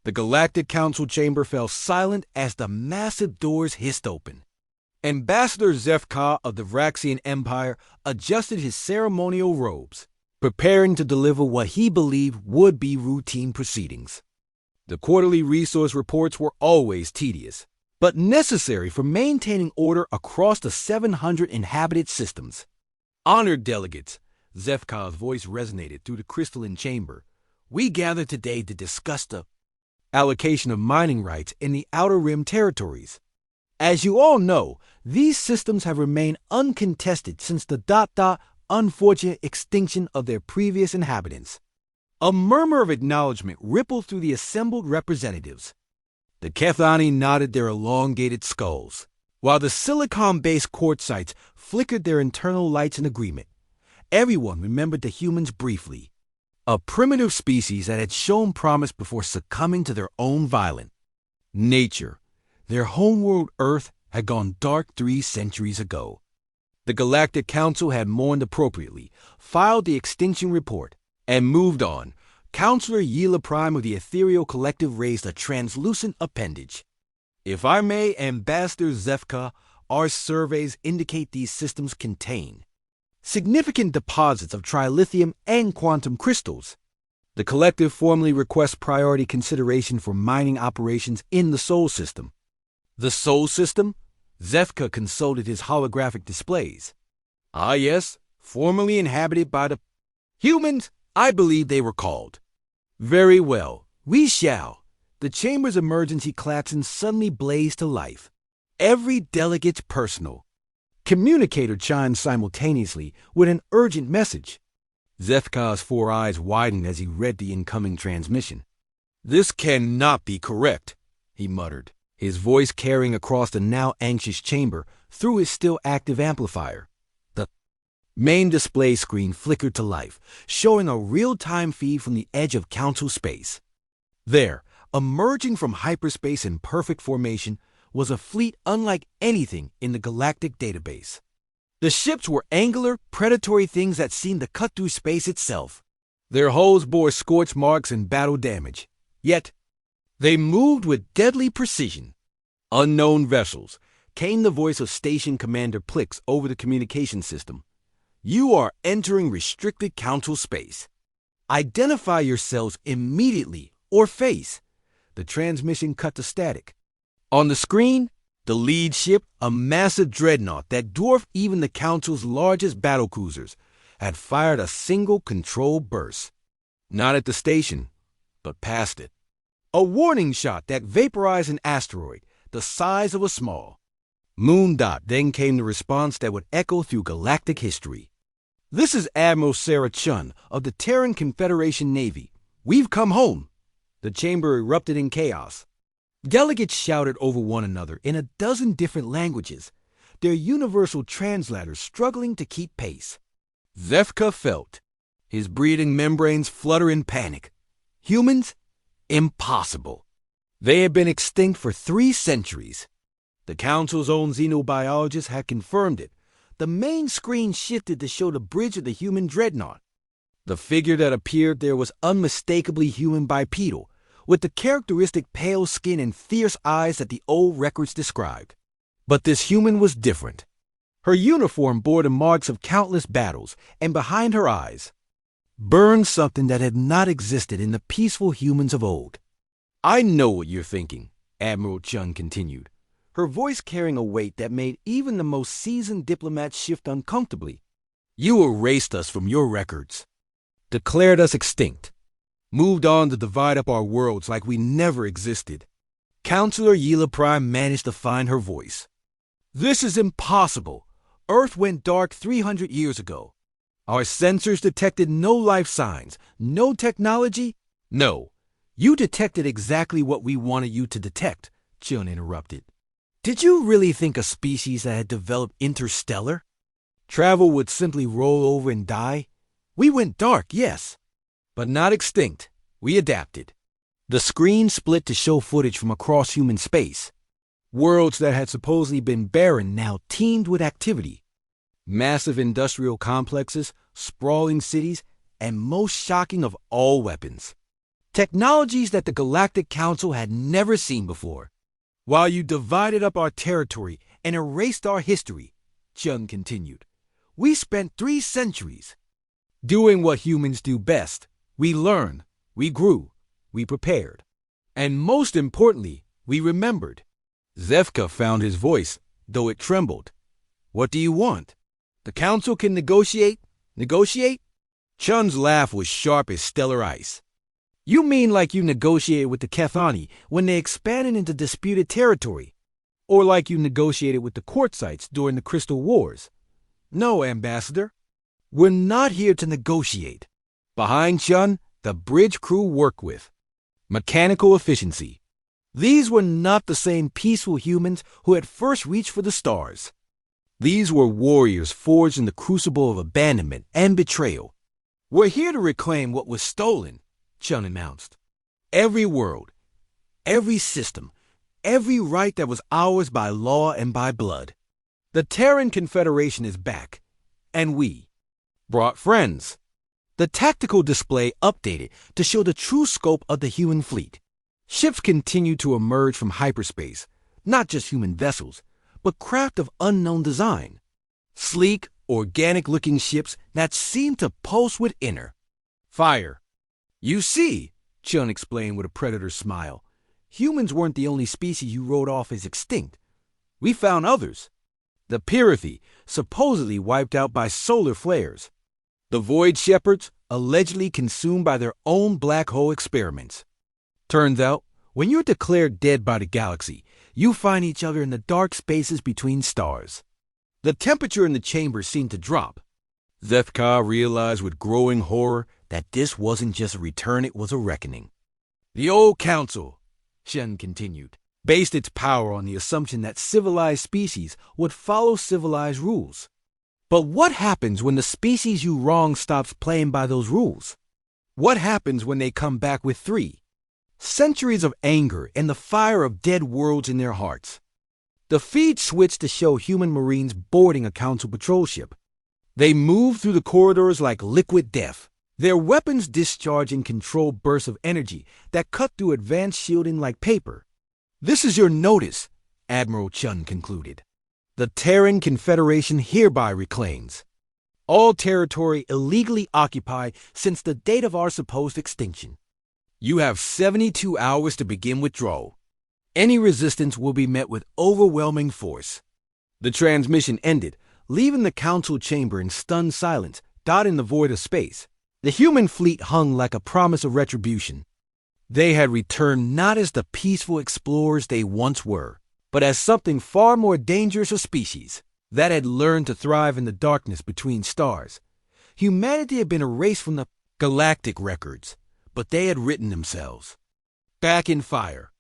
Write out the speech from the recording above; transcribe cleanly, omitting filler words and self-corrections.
The Galactic Council chamber fell silent as the massive doors hissed open. Ambassador Zefka of the Vraxian Empire adjusted his ceremonial robes, preparing to deliver what he believed would be routine proceedings. The quarterly resource reports were always tedious, but necessary for maintaining order across the 700 inhabited systems. Honored delegates, Zefka's voice resonated through the crystalline chamber. We gather today to discuss the allocation of mining rights in the Outer Rim territories. As you all know, these systems have remained uncontested since the unfortunate extinction of their previous inhabitants. A murmur of acknowledgement rippled through the assembled representatives. The Kethani nodded their elongated skulls, while the silicon-based quartzites flickered their internal lights in agreement. Everyone remembered the humans briefly, a primitive species that had shown promise before succumbing to their own violent nature. Their homeworld Earth had gone dark 3 centuries ago. The Galactic Council had mourned appropriately, filed the extinction report, and moved on. Counselor Yila Prime of the Ethereal Collective raised a translucent appendage. If I may, Ambassador Zefka, our surveys indicate these systems contain significant deposits of trilithium and quantum crystals. The Collective formally requests priority consideration for mining operations in the Sol System. The Sol System? Zefka consulted his holographic displays. Ah yes, formerly inhabited by the humans, I believe they were called. Very well, we shall. The chamber's emergency klaxon suddenly blazed to life. Every delegate's personal communicator chimed simultaneously with an urgent message. Zefka's 4 eyes widened as he read the incoming transmission. This cannot be correct, he muttered, his voice carrying across the now anxious chamber through his still active amplifier. The main display screen flickered to life, showing a real-time feed from the edge of Council space. There, emerging from hyperspace in perfect formation, was a fleet unlike anything in the galactic database. The ships were angular, predatory things that seemed to cut through space itself. Their hulls bore scorch marks and battle damage, yet they moved with deadly precision. Unknown vessels, came the voice of Station Commander Plix over the communication system. You are entering restricted Council space. Identify yourselves immediately or face. The transmission cut to static. On the screen, the lead ship, a massive dreadnought that dwarfed even the Council's largest battlecruisers, had fired a single controlled burst. Not at the station, but past it. A warning shot that vaporized an asteroid the size of a small moon dot. Then came the response that would echo through galactic history. This is Admiral Sarah Chun of the Terran Confederation Navy. We've come home. The chamber erupted in chaos. Delegates shouted over one another in a dozen different languages, their universal translators struggling to keep pace. Zefka felt his breathing membranes flutter in panic. Humans? Impossible. They had been extinct for 3 centuries. The Council's own xenobiologists had confirmed it. The main screen shifted to show the bridge of the human dreadnought. The figure that appeared there was unmistakably human bipedal, with the characteristic pale skin and fierce eyes that the old records described. But this human was different. Her uniform bore the marks of countless battles, and behind her eyes burned something that had not existed in the peaceful humans of old. I know what you're thinking, Admiral Chun continued, her voice carrying a weight that made even the most seasoned diplomats shift uncomfortably. You erased us from your records, declared us extinct, moved on to divide up our worlds like we never existed. Counselor Yila Prime managed to find her voice. This is impossible. Earth went dark 300 years ago. Our sensors detected no life signs, no technology. No, you detected exactly what we wanted you to detect, Chun interrupted. Did you really think a species that had developed interstellar travel would simply roll over and die? We went dark, yes, but not extinct. We adapted. The screen split to show footage from across human space. Worlds that had supposedly been barren now teemed with activity. Massive industrial complexes, sprawling cities, and most shocking of all weapons, technologies that the Galactic Council had never seen before. While you divided up our territory and erased our history, Chun continued, we spent 3 centuries doing what humans do best. We learned, we grew, we prepared. And most importantly, we remembered. Zefka found his voice, though it trembled. What do you want? The council can negotiate? Negotiate? Chun's laugh was sharp as stellar ice. You mean like you negotiated with the Kethani when they expanded into disputed territory? Or like you negotiated with the Quartzites during the Crystal Wars? No, Ambassador. We're not here to negotiate. Behind Chun, the bridge crew worked with mechanical efficiency. These were not the same peaceful humans who had first reached for the stars. These were warriors forged in the crucible of abandonment and betrayal. We're here to reclaim what was stolen, Chun announced. Every world, every system, every right that was ours by law and by blood. The Terran Confederation is back, and we brought friends. The tactical display updated to show the true scope of the human fleet. Ships continued to emerge from hyperspace, not just human vessels, but craft of unknown design. Sleek, organic-looking ships that seemed to pulse with inner fire. You see, Chun explained with a predator's smile, humans weren't the only species you wrote off as extinct. We found others. The Pyrrhithi, supposedly wiped out by solar flares. The Void Shepherds, allegedly consumed by their own black hole experiments. Turns out, when you're declared dead by the galaxy, you find each other in the dark spaces between stars. The temperature in the chamber seemed to drop. Zefka realized with growing horror that this wasn't just a return, it was a reckoning. The old council, Shen continued, based its power on the assumption that civilized species would follow civilized rules. But what happens when the species you wrong stops playing by those rules? What happens when they come back with 3 centuries of anger and the fire of dead worlds in their hearts? The feed switched to show human Marines boarding a council patrol ship. They moved through the corridors like liquid death, their weapons discharging controlled bursts of energy that cut through advanced shielding like paper. This is your notice, Admiral Chun concluded. The Terran Confederation hereby reclaims all territory illegally occupied since the date of our supposed extinction. You have 72 hours to begin withdrawal. Any resistance will be met with overwhelming force. The transmission ended, leaving the council chamber in stunned silence, dotting the void of space. The human fleet hung like a promise of retribution. They had returned not as the peaceful explorers they once were, but as something far more dangerous a species that had learned to thrive in the darkness between stars. Humanity had been erased from the galactic records, but they had written themselves back in fire.